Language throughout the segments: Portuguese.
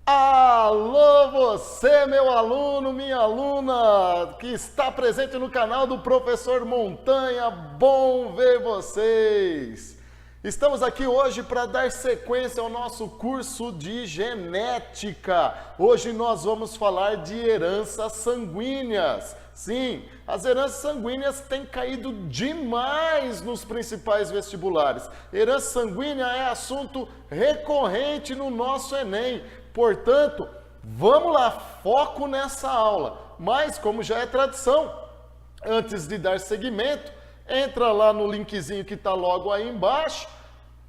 Alô, você, meu aluno, minha aluna, que está presente no canal do Professor Montanha, bom ver vocês! Estamos aqui hoje para dar sequência ao nosso curso de genética. Hoje nós vamos falar de heranças sanguíneas. Sim, as heranças sanguíneas têm caído demais nos principais vestibulares. Herança sanguínea é assunto recorrente no nosso Enem. Portanto, vamos lá, foco nessa aula. Mas, como já é tradição, antes de dar seguimento, entra lá no linkzinho que está logo aí embaixo,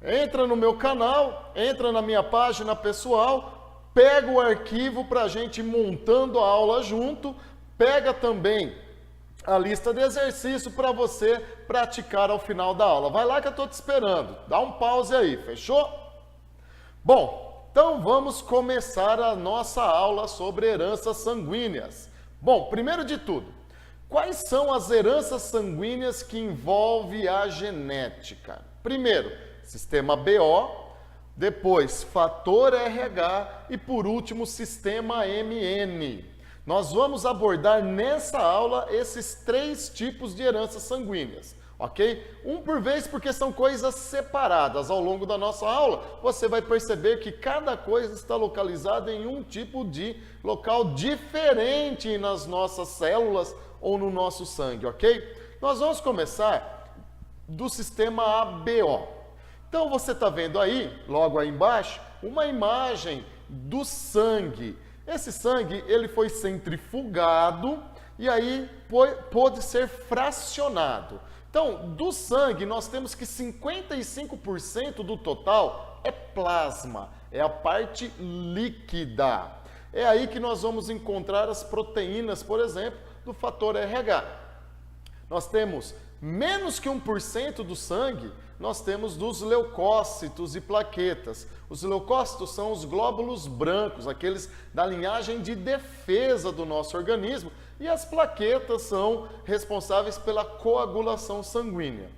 entra no meu canal, entra na minha página pessoal, pega o arquivo para a gente ir montando a aula junto, pega também a lista de exercício para você praticar ao final da aula. Vai lá que eu estou te esperando, dá um pause aí, fechou? Bom, então vamos começar a nossa aula sobre heranças sanguíneas. Bom, primeiro de tudo, quais são as heranças sanguíneas que envolvem a genética? Primeiro, sistema BO, depois fator RH e por último sistema MN. Nós vamos abordar nessa aula esses três tipos de heranças sanguíneas. Ok? Um por vez, porque são coisas separadas. Ao longo da nossa aula, você vai perceber que cada coisa está localizada em um tipo de local diferente nas nossas células ou no nosso sangue, ok? Nós vamos começar do sistema ABO. Então, você está vendo aí, logo aí embaixo, uma imagem do sangue. Esse sangue, ele foi centrifugado e aí pôde ser fracionado. Então, do sangue, nós temos que 55% do total é plasma, é a parte líquida. É aí que nós vamos encontrar as proteínas, por exemplo, do fator RH. Nós temos menos que 1% do sangue, nós temos dos leucócitos e plaquetas. Os leucócitos são os glóbulos brancos, aqueles da linhagem de defesa do nosso organismo, e as plaquetas são responsáveis pela coagulação sanguínea.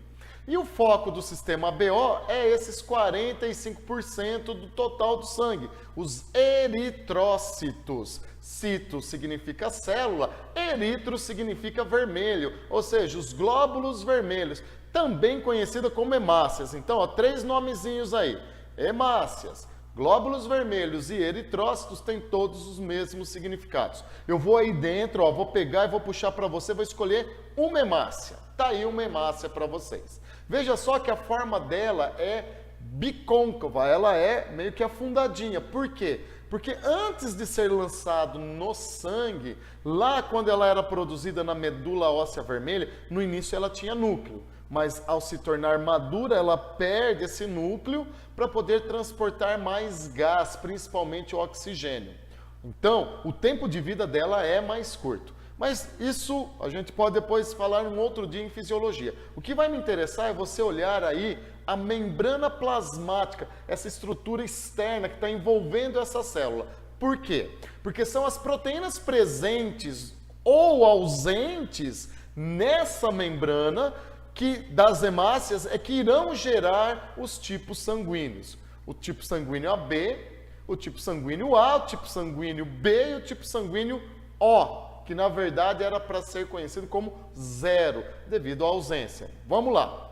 E o foco do sistema BO é esses 45% do total do sangue, os eritrócitos. Cito significa célula, eritro significa vermelho, ou seja, os glóbulos vermelhos, também conhecida como hemácias. Então, ó, três nomezinhos aí, hemácias. Glóbulos vermelhos e eritrócitos têm todos os mesmos significados. Eu vou aí dentro, ó, vou pegar e vou puxar para você, vou escolher uma hemácia. Tá aí uma hemácia para vocês. Veja só que a forma dela é bicôncava, ela é meio que afundadinha. Por quê? Porque antes de ser lançado no sangue, lá quando ela era produzida na medula óssea vermelha, no início ela tinha núcleo. Mas ao se tornar madura, ela perde esse núcleo para poder transportar mais gás, principalmente o oxigênio. Então, o tempo de vida dela é mais curto. Mas isso a gente pode depois falar um outro dia em fisiologia. O que vai me interessar é você olhar aí a membrana plasmática, essa estrutura externa que está envolvendo essa célula. Por quê? Porque são as proteínas presentes ou ausentes nessa membrana das hemácias é que irão gerar os tipos sanguíneos. O tipo sanguíneo AB, o tipo sanguíneo A, o tipo sanguíneo B e o tipo sanguíneo O, que na verdade era para ser conhecido como 0, devido à ausência. Vamos lá.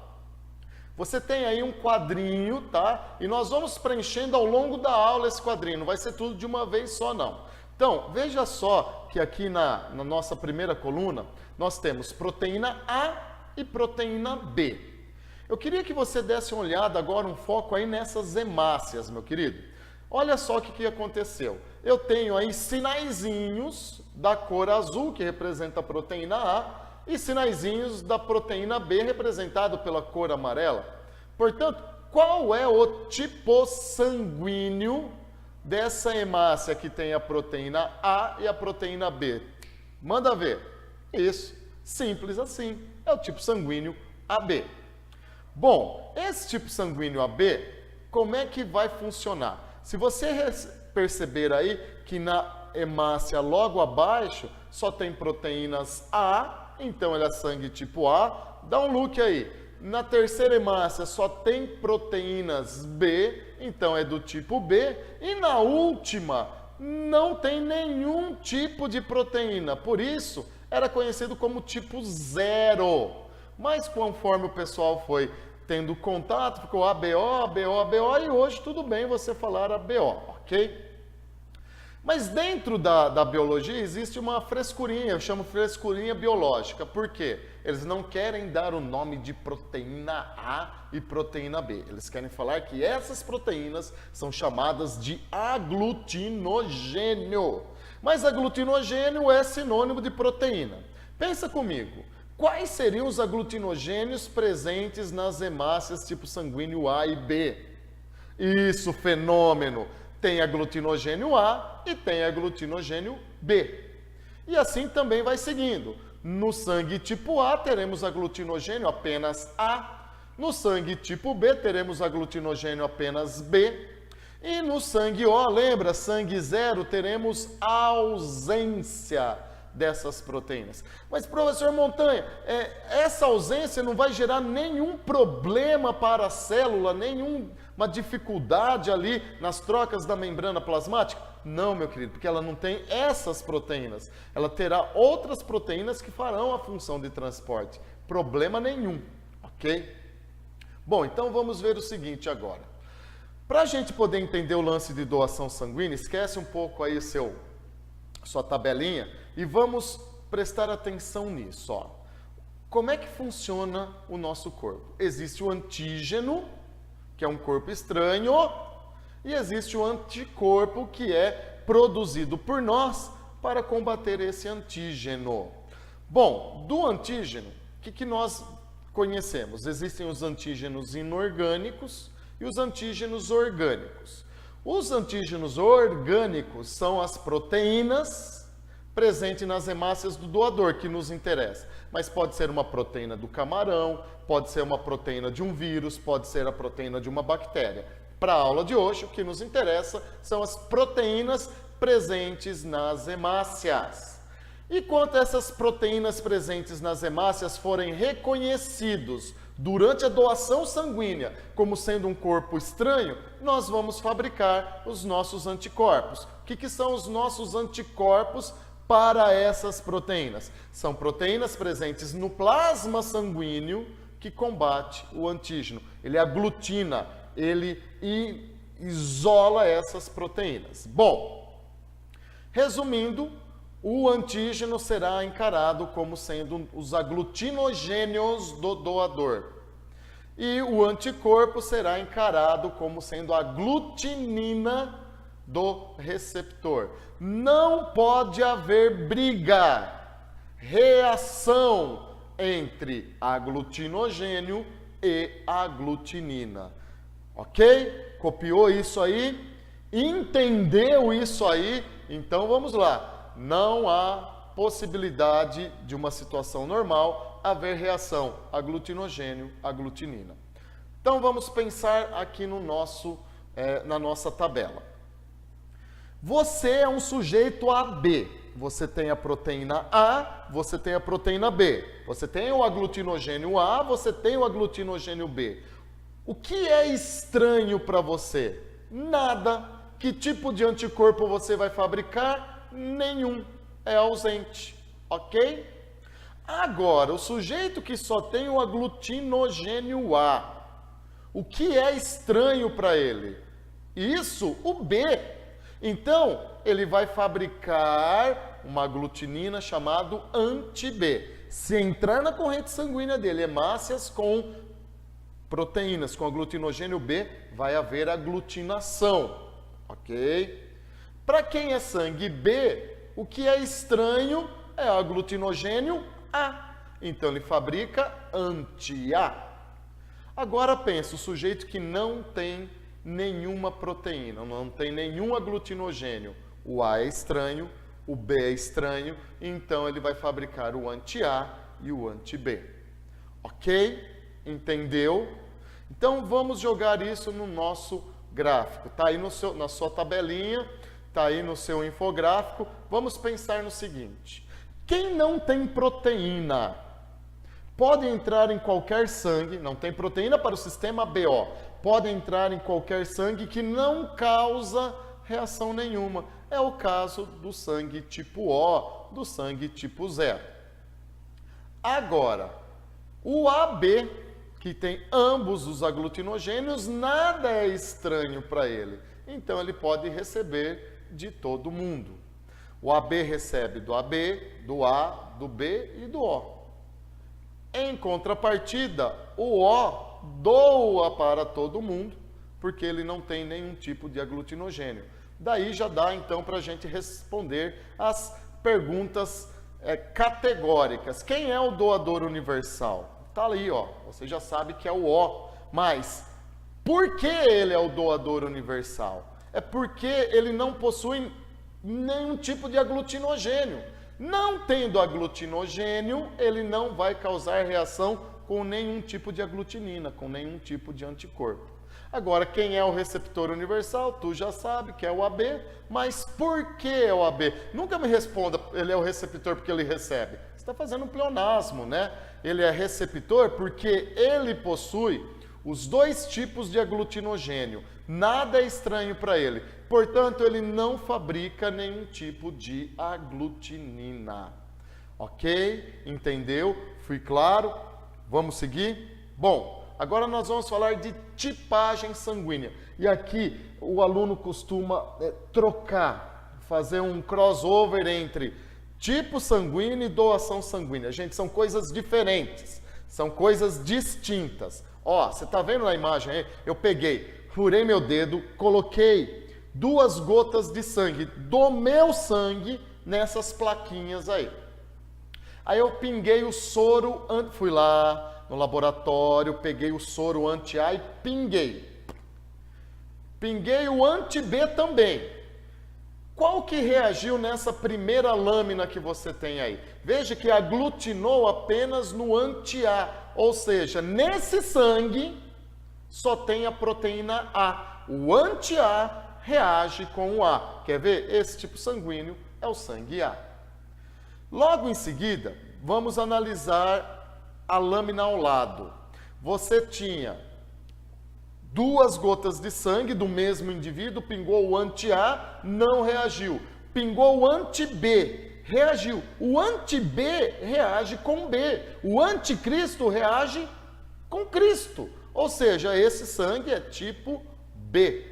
Você tem aí um quadrinho, tá? E nós vamos preenchendo ao longo da aula esse quadrinho, não vai ser tudo de uma vez só não. Então, veja só que aqui na nossa primeira coluna, nós temos proteína A e proteína B. Eu queria que você desse uma olhada agora, um foco aí nessas hemácias, meu querido. Olha só o que aconteceu. Eu tenho aí sinaizinhos da cor azul, que representa a proteína A, e sinaizinhos da proteína B, representado pela cor amarela. Portanto, qual é o tipo sanguíneo dessa hemácia que tem a proteína A e a proteína B? Manda ver. Isso, simples assim. É o tipo sanguíneo AB. Bom, esse tipo sanguíneo AB, como é que vai funcionar? Se você perceber aí que na hemácia logo abaixo só tem proteínas A, então ele é sangue tipo A, dá um look aí. Na terceira hemácia só tem proteínas B, então é do tipo B. E na última não tem nenhum tipo de proteína. Por isso, era conhecido como tipo 0. Mas conforme o pessoal foi tendo contato, ficou ABO, ABO, ABO, e hoje tudo bem você falar ABO, ok? Mas dentro da biologia existe uma frescurinha, eu chamo frescurinha biológica. Por quê? Eles não querem dar o nome de proteína A e proteína B. Eles querem falar que essas proteínas são chamadas de aglutinogênio. Mas aglutinogênio é sinônimo de proteína. Pensa comigo, quais seriam os aglutinogênios presentes nas hemácias tipo sanguíneo A e B? Isso, fenômeno! Tem aglutinogênio A e tem aglutinogênio B. E assim também vai seguindo. No sangue tipo A teremos aglutinogênio apenas A. No sangue tipo B teremos aglutinogênio apenas B. E no sangue O, lembra, sangue 0, teremos ausência dessas proteínas. Mas, professor Montanha, essa ausência não vai gerar nenhum problema para a célula, nenhuma dificuldade ali nas trocas da membrana plasmática? Não, meu querido, porque ela não tem essas proteínas. Ela terá outras proteínas que farão a função de transporte. Problema nenhum, ok? Bom, então vamos ver o seguinte agora. Para a gente poder entender o lance de doação sanguínea, esquece um pouco aí sua tabelinha e vamos prestar atenção nisso, ó. Como é que funciona o nosso corpo? Existe o antígeno, que é um corpo estranho, e existe o anticorpo, que é produzido por nós para combater esse antígeno. Bom, do antígeno, o que nós conhecemos? Existem os antígenos inorgânicos e os antígenos orgânicos. Os antígenos orgânicos são as proteínas presentes nas hemácias do doador, que nos interessa. Mas pode ser uma proteína do camarão, pode ser uma proteína de um vírus, pode ser a proteína de uma bactéria. Para a aula de hoje, o que nos interessa são as proteínas presentes nas hemácias. E quando essas proteínas presentes nas hemácias forem reconhecidos durante a doação sanguínea como sendo um corpo estranho, nós vamos fabricar os nossos anticorpos. O que são os nossos anticorpos para essas proteínas? São proteínas presentes no plasma sanguíneo que combate o antígeno. Ele aglutina, ele isola essas proteínas. Bom, resumindo, o antígeno será encarado como sendo os aglutinogênios do doador. E o anticorpo será encarado como sendo a glutinina do receptor. Não pode haver briga, reação entre aglutinogênio e aglutinina. Ok? Copiou isso aí? Entendeu isso aí? Então vamos lá. Não há possibilidade de uma situação normal haver reação aglutinogênio-aglutinina. Então vamos pensar aqui no na nossa tabela. Você é um sujeito AB. Você tem a proteína A, você tem a proteína B. Você tem o aglutinogênio A, você tem o aglutinogênio B. O que é estranho para você? Nada. Que tipo de anticorpo você vai fabricar? Nenhum. É ausente. Ok? Agora, o sujeito que só tem o aglutinogênio A, o que é estranho para ele? Isso, o B. Então, ele vai fabricar uma aglutinina chamada anti-B. Se entrar na corrente sanguínea dele hemácias com proteínas, com aglutinogênio B, vai haver aglutinação. Ok? Para quem é sangue B, o que é estranho é aglutinogênio A. Então, ele fabrica anti-A. Agora, pensa, o sujeito que não tem nenhuma proteína, não tem nenhum aglutinogênio. O A é estranho, o B é estranho, então ele vai fabricar o anti-A e o anti-B. Ok? Entendeu? Então, vamos jogar isso no nosso gráfico. Está aí na sua tabelinha, está aí no seu infográfico. Vamos pensar no seguinte. Quem não tem proteína pode entrar em qualquer sangue, não tem proteína para o sistema BO, pode entrar em qualquer sangue que não causa reação nenhuma. É o caso do sangue tipo O, do sangue tipo 0. Agora, o AB, que tem ambos os aglutinogênios, nada é estranho para ele. Então, ele pode receber de todo mundo. O AB recebe do AB, do A, do B e do O. Em contrapartida, o O doa para todo mundo, porque ele não tem nenhum tipo de aglutinogênio. Daí já dá, então, para a gente responder as perguntas categóricas. Quem é o doador universal? Está ali, ó. Você já sabe que é o O. Mas, por que ele é o doador universal? É porque ele não possui nenhum tipo de aglutinogênio. Não tendo aglutinogênio, ele não vai causar reação com nenhum tipo de aglutinina, com nenhum tipo de anticorpo. Agora, quem é o receptor universal? Tu já sabe que é o AB, mas por que é o AB? Nunca me responda, ele é o receptor porque ele recebe. Você está fazendo um pleonasmo, né? Ele é receptor porque ele possui os dois tipos de aglutinogênio. Nada é estranho para ele. Portanto, ele não fabrica nenhum tipo de aglutinina. Ok? Entendeu? Fui claro? Vamos seguir? Bom, agora nós vamos falar de tipagem sanguínea. E aqui o aluno costuma trocar, fazer um crossover entre tipo sanguíneo e doação sanguínea. Gente, são coisas diferentes, são coisas distintas. Ó, você está vendo na imagem aí? Eu peguei, furei meu dedo, coloquei 2 gotas de sangue do meu sangue nessas plaquinhas aí. Aí eu pinguei o soro, fui lá no laboratório, peguei o soro anti-A e pinguei. Pinguei o anti-B também. Qual que reagiu nessa primeira lâmina que você tem aí? Veja que aglutinou apenas no anti-A, ou seja, nesse sangue só tem a proteína A. O anti-A reage com o A. Quer ver? Esse tipo sanguíneo é o sangue A. Logo em seguida, vamos analisar a lâmina ao lado. Você tinha 2 gotas de sangue do mesmo indivíduo, pingou o anti-A, não reagiu. Pingou o anti-B, reagiu. O anti-B reage com B. O anticristo reage com Cristo. Ou seja, esse sangue é tipo B.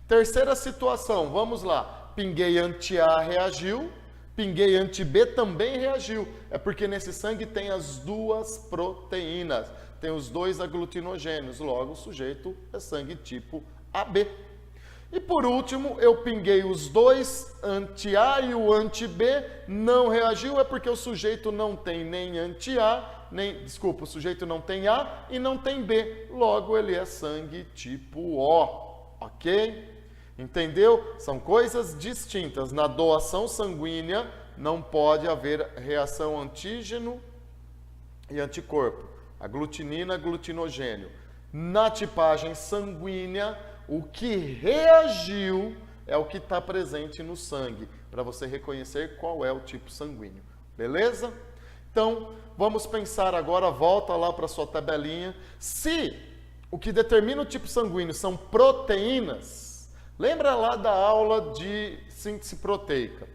Terceira situação, vamos lá. Pinguei anti-A, reagiu. Pinguei anti-B, também reagiu. É porque nesse sangue tem as 2 proteínas. Tem os 2 aglutinogênios, logo o sujeito é sangue tipo AB. E por último, eu pinguei os 2 anti-A e o anti-B, não reagiu, é porque o sujeito não tem nem anti-A, o sujeito não tem A e não tem B, logo ele é sangue tipo O, ok? Entendeu? São coisas distintas. Na doação sanguínea não pode haver reação antígeno e anticorpo. Aglutinina, aglutinogênio. Na tipagem sanguínea, o que reagiu é o que está presente no sangue, para você reconhecer qual é o tipo sanguíneo. Beleza? Então, vamos pensar agora, volta lá para a sua tabelinha. Se o que determina o tipo sanguíneo são proteínas, lembra lá da aula de síntese proteica.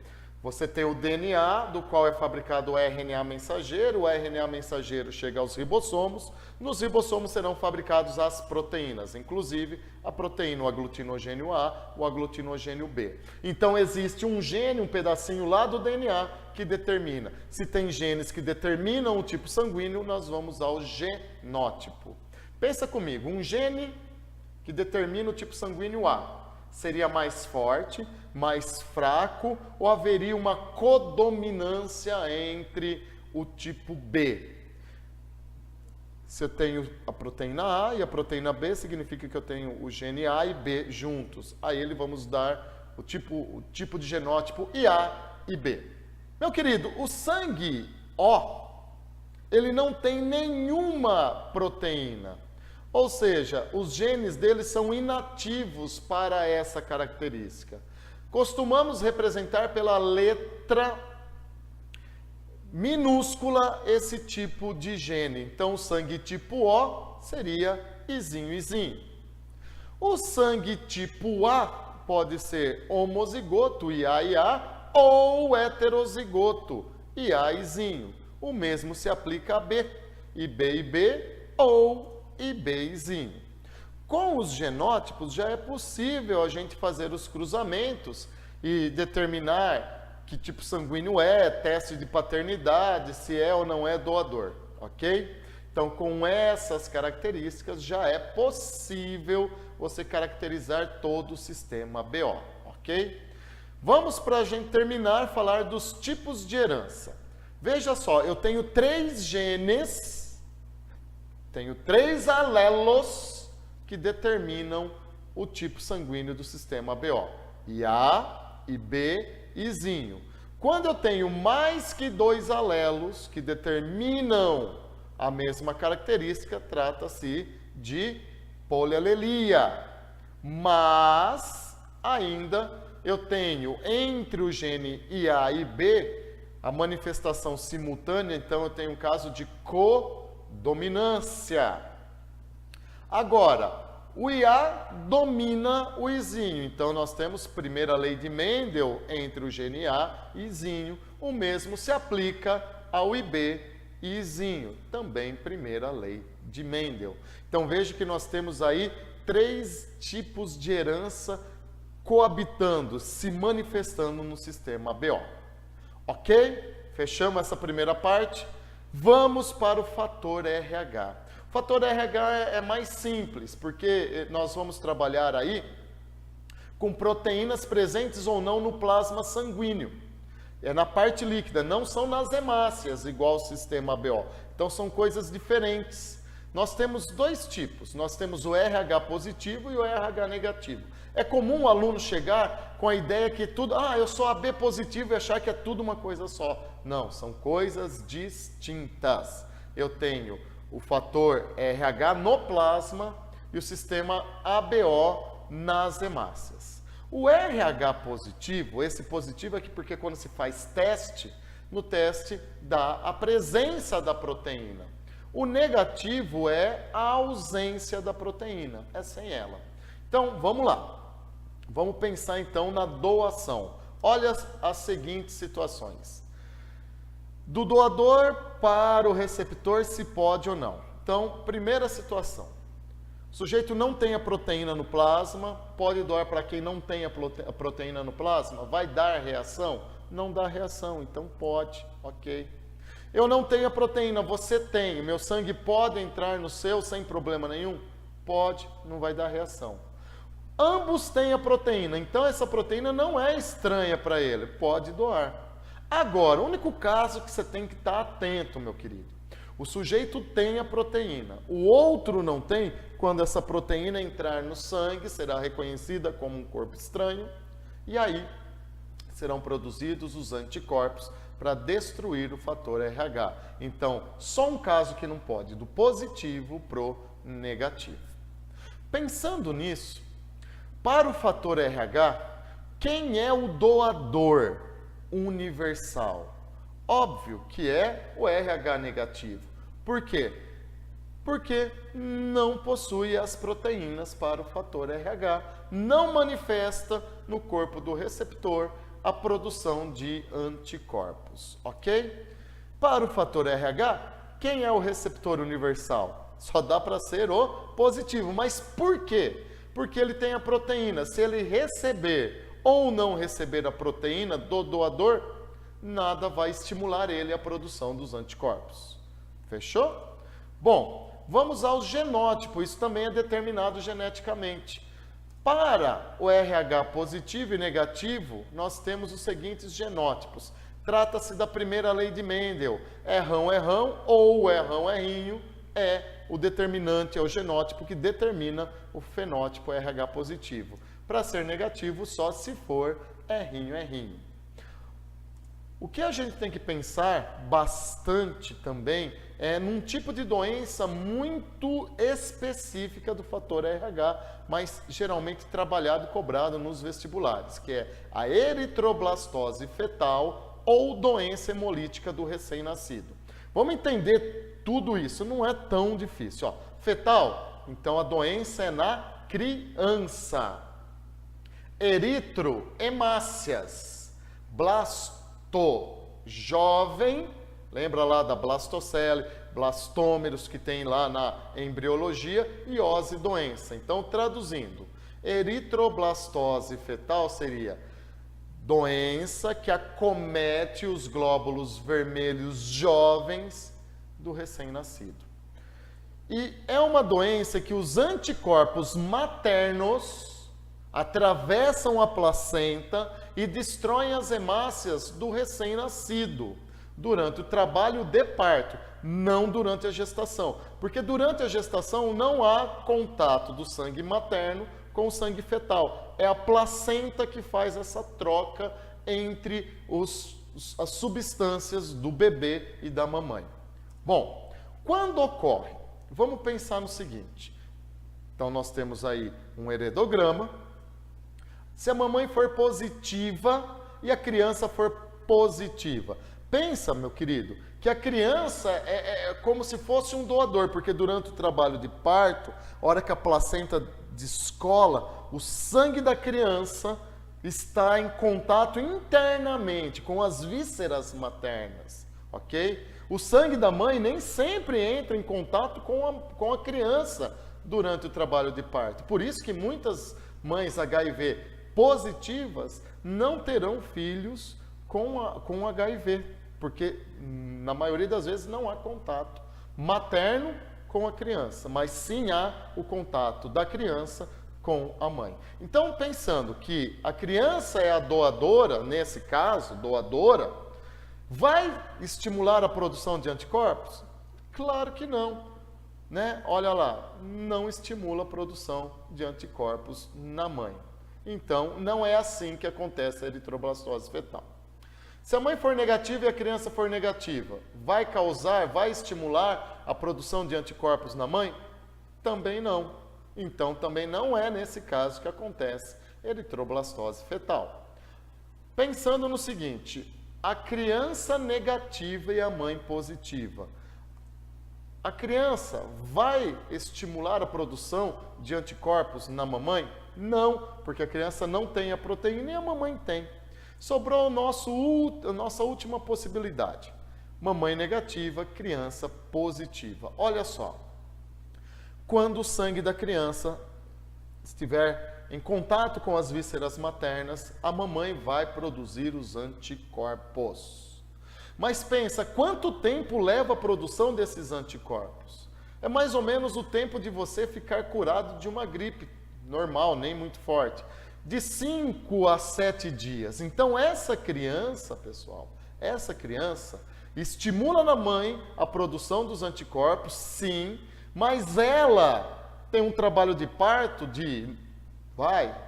Você tem o DNA, do qual é fabricado o RNA mensageiro. O RNA mensageiro chega aos ribossomos. Nos ribossomos serão fabricados as proteínas, inclusive a proteína, o aglutinogênio A, o aglutinogênio B. Então existe um gene, um pedacinho lá do DNA que determina. Se tem genes que determinam o tipo sanguíneo, nós vamos ao genótipo. Pensa comigo, um gene que determina o tipo sanguíneo A seria mais forte, mais fraco, ou haveria uma codominância entre o tipo B? Se eu tenho a proteína A e a proteína B, significa que eu tenho o gene A e B juntos. Aí ele vamos dar o tipo de genótipo IA e B. Meu querido, o sangue O, ele não tem nenhuma proteína. Ou seja, os genes deles são inativos para essa característica. Costumamos representar pela letra minúscula esse tipo de gene. Então, o sangue tipo O seria Izinho, Izinho. O sangue tipo A pode ser homozigoto, IA, ou heterozigoto, IAzinho. O mesmo se aplica a B, IB ou IBzinho. Com os genótipos já é possível a gente fazer os cruzamentos e determinar que tipo sanguíneo é, teste de paternidade, se é ou não é doador, ok? Então, com essas características, já é possível você caracterizar todo o sistema BO, ok? Vamos, para a gente terminar, falar dos tipos de herança. Veja só, eu tenho 3 genes, tenho 3 alelos que determinam o tipo sanguíneo do sistema BO. IA, IB, Izinho. Quando eu tenho mais que 2 alelos que determinam a mesma característica, trata-se de polialelia. Mas ainda eu tenho entre o gene IA e B a manifestação simultânea, então eu tenho um caso de codominância. Agora, o IA domina o Izinho, então nós temos primeira lei de Mendel entre o gene IA e Izinho, o mesmo se aplica ao IB e Izinho, também primeira lei de Mendel. Então veja que nós temos aí 3 tipos de herança coabitando, se manifestando no sistema BO. Ok? Fechamos essa primeira parte. Vamos para o fator RH. O fator RH é mais simples, porque nós vamos trabalhar aí com proteínas presentes ou não no plasma sanguíneo. É na parte líquida, não são nas hemácias, igual o sistema BO. Então são coisas diferentes. Nós temos 2 tipos, nós temos o RH positivo e o RH negativo. É comum o aluno chegar com a ideia que tudo, eu sou AB positivo e achar que é tudo uma coisa só. Não, são coisas distintas. Eu tenho o fator RH no plasma e o sistema ABO nas hemácias. O RH positivo, esse positivo aqui porque quando se faz teste, no teste dá a presença da proteína. O negativo é a ausência da proteína, é sem ela. Então, vamos lá. Vamos pensar então na doação. Olha as seguintes situações. Do doador para o receptor, se pode ou não. Então, primeira situação. O sujeito não tem a proteína no plasma, pode doar para quem não tem a proteína no plasma? Vai dar reação? Não dá reação, então pode, ok. Eu não tenho a proteína, você tem, meu sangue pode entrar no seu sem problema nenhum? Pode, não vai dar reação. Ambos têm a proteína, então essa proteína não é estranha para ele, pode doar. Agora, o único caso que você tem que estar atento, meu querido, o sujeito tem a proteína, o outro não tem, quando essa proteína entrar no sangue, será reconhecida como um corpo estranho, e aí serão produzidos os anticorpos para destruir o fator RH. Então, só um caso que não pode, do positivo pro negativo. Pensando nisso, para o fator RH, quem é o doador universal? Óbvio que é o RH negativo. Por quê? Porque não possui as proteínas para o fator RH, não manifesta no corpo do receptor a produção de anticorpos, ok? Para o fator RH, quem é o receptor universal? Só dá para ser o positivo, mas por quê? Porque ele tem a proteína. Se ele receber ou não receber a proteína do doador, nada vai estimular ele a produção dos anticorpos. Fechou? Bom, vamos ao genótipo. Isso também é determinado geneticamente. Para o RH positivo e negativo, nós temos os seguintes genótipos. Trata-se da primeira lei de Mendel. Errão, errão ou errão, errinho é o determinante, é o genótipo que determina o fenótipo RH positivo. Para ser negativo, só se for errinho, errinho. O que a gente tem que pensar bastante também é num tipo de doença muito específica do fator RH, mas geralmente trabalhado e cobrado nos vestibulares, que é a eritroblastose fetal ou doença hemolítica do recém-nascido. Vamos entender tudo isso, não é tão difícil. Fetal, então a doença é na criança. Eritrohemácias. Blasto, jovem, lembra lá da blastocele, blastômeros que tem lá na embriologia, e ose, doença. Então, traduzindo, eritroblastose fetal seria doença que acomete os glóbulos vermelhos jovens do recém-nascido. E é uma doença que os anticorpos maternos atravessam a placenta e destroem as hemácias do recém-nascido durante o trabalho de parto, não durante a gestação. Porque durante a gestação não há contato do sangue materno com o sangue fetal. É a placenta que faz essa troca entre as substâncias do bebê e da mamãe. Bom, quando ocorre? Vamos pensar no seguinte. Então, nós temos aí um heredograma. Se a mamãe for positiva e a criança for positiva, pensa, meu querido, que a criança é como se fosse um doador, porque durante o trabalho de parto, a hora que a placenta descola, o sangue da criança está em contato internamente com as vísceras maternas, ok? O sangue da mãe nem sempre entra em contato com a criança durante o trabalho de parto. Por isso que muitas mães HIV positivas não terão filhos com HIV, porque na maioria das vezes não há contato materno com a criança, mas sim há o contato da criança com a mãe. Então, pensando que a criança é a doadora, nesse caso, doadora, vai estimular a produção de anticorpos? Claro que não, né? Olha lá, não estimula a produção de anticorpos na mãe. Então, não é assim que acontece a eritroblastose fetal. Se a mãe for negativa e a criança for negativa, vai estimular a produção de anticorpos na mãe? Também não. Então, também não é nesse caso que acontece eritroblastose fetal. Pensando no seguinte, a criança negativa e a mãe positiva. A criança vai estimular a produção de anticorpos na mamãe? Não, porque a criança não tem a proteína e a mamãe tem. Sobrou a nossa última possibilidade. Mamãe negativa, criança positiva. Olha só, quando o sangue da criança estiver em contato com as vísceras maternas, a mamãe vai produzir os anticorpos. Mas pensa, quanto tempo leva a produção desses anticorpos? É mais ou menos o tempo de você ficar curado de uma gripe normal, nem muito forte. De 5 a 7 dias. Então, essa criança, pessoal, essa criança estimula na mãe a produção dos anticorpos, sim, mas ela tem um trabalho de parto de,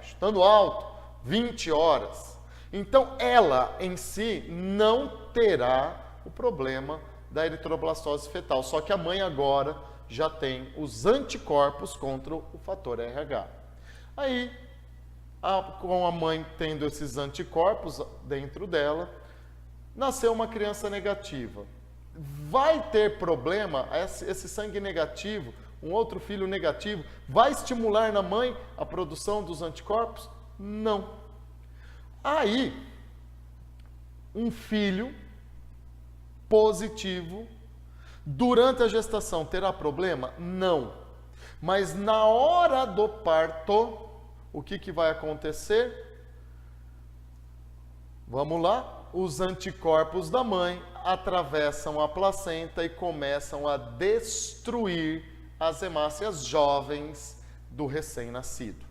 chutando alto, 20 horas. Então, ela em si não terá o problema da eritroblastose fetal, só que a mãe agora já tem os anticorpos contra o fator RH. Aí, com a mãe tendo esses anticorpos dentro dela, nasceu uma criança negativa. Vai ter problema, esse sangue negativo, um outro filho negativo, vai estimular na mãe a produção dos anticorpos? Não. Aí, um filho positivo, durante a gestação, terá problema? Não. Mas na hora do parto, o que vai acontecer? Vamos lá? Os anticorpos da mãe atravessam a placenta e começam a destruir as hemácias jovens do recém-nascido.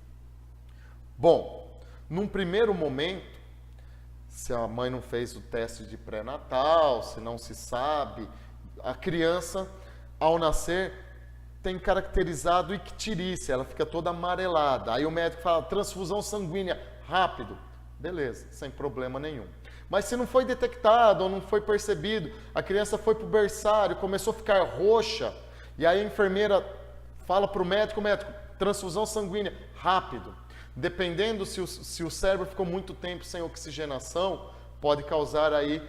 Bom, num primeiro momento, se a mãe não fez o teste de pré-natal, se não se sabe, a criança, ao nascer, tem caracterizado icterícia, ela fica toda amarelada. Aí o médico fala, transfusão sanguínea, rápido. Beleza, sem problema nenhum. Mas se não foi detectado ou não foi percebido, a criança foi para o berçário, começou a ficar roxa, e aí a enfermeira fala para o médico, transfusão sanguínea, rápido. Dependendo se o cérebro ficou muito tempo sem oxigenação, pode causar aí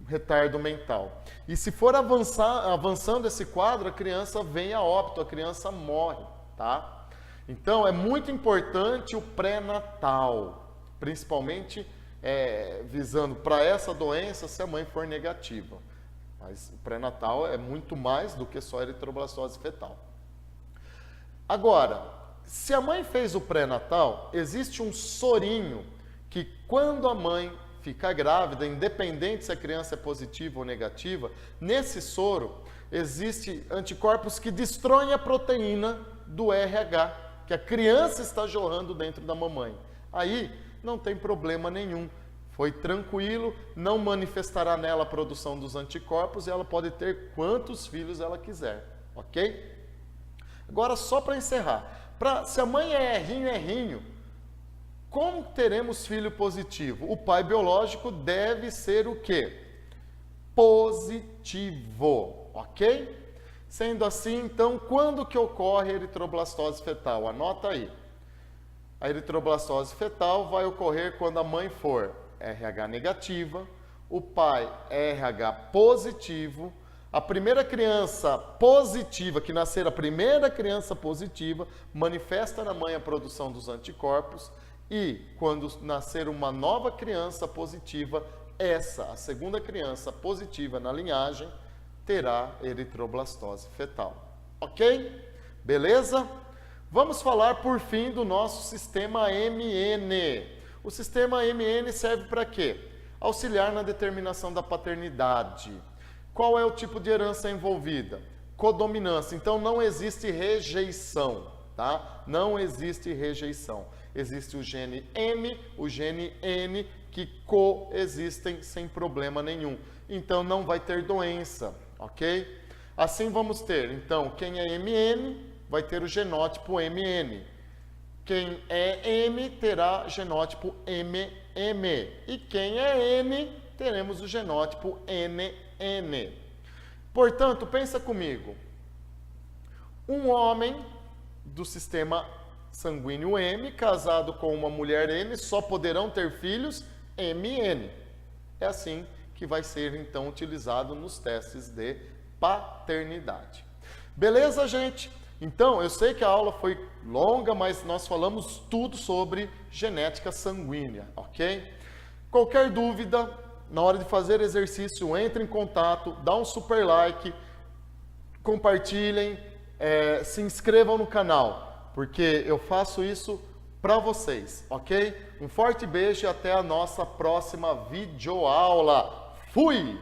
retardo mental. E se for avançando esse quadro, a criança vem a óbito, a criança morre, tá? Então, é muito importante o pré-natal. principalmente visando para essa doença se a mãe for negativa. Mas o pré-natal é muito mais do que só eritroblastose fetal. Agora, se a mãe fez o pré-natal, existe um sorinho que quando a mãe fica grávida, independente se a criança é positiva ou negativa, nesse soro existe anticorpos que destroem a proteína do RH, que a criança está jorrando dentro da mamãe. Aí não tem problema nenhum. Foi tranquilo, não manifestará nela a produção dos anticorpos e ela pode ter quantos filhos ela quiser, ok? Agora, só para encerrar, se a mãe é errinho, como teremos filho positivo? O pai biológico deve ser o quê? Positivo, ok? Sendo assim, então, quando que ocorre a eritroblastose fetal? Anota aí. A eritroblastose fetal vai ocorrer quando a mãe for RH negativa, o pai RH positivo, a primeira criança positiva, que nascer a primeira criança positiva, manifesta na mãe a produção dos anticorpos e quando nascer uma nova criança positiva, a segunda criança positiva na linhagem, terá eritroblastose fetal. Ok? Beleza? Vamos falar por fim do nosso sistema MN. O sistema MN serve para quê? Auxiliar na determinação da paternidade. Qual é o tipo de herança envolvida? Codominância. Então não existe rejeição, tá? Não existe rejeição. Existe o gene M, o gene N, que coexistem sem problema nenhum. Então não vai ter doença, ok? Assim vamos ter, então, quem é MN vai ter o genótipo MN. Quem é M terá genótipo MM. E quem é N, teremos o genótipo NN. Portanto, pensa comigo. Um homem do sistema sanguíneo M, casado com uma mulher M, só poderão ter filhos MN. É assim que vai ser, então, utilizado nos testes de paternidade. Beleza, gente? Então, eu sei que a aula foi longa, mas nós falamos tudo sobre genética sanguínea, ok? Qualquer dúvida, na hora de fazer exercício, entre em contato, dá um super like, compartilhem, se inscrevam no canal, porque eu faço isso para vocês, ok? Um forte beijo e até a nossa próxima videoaula. Fui!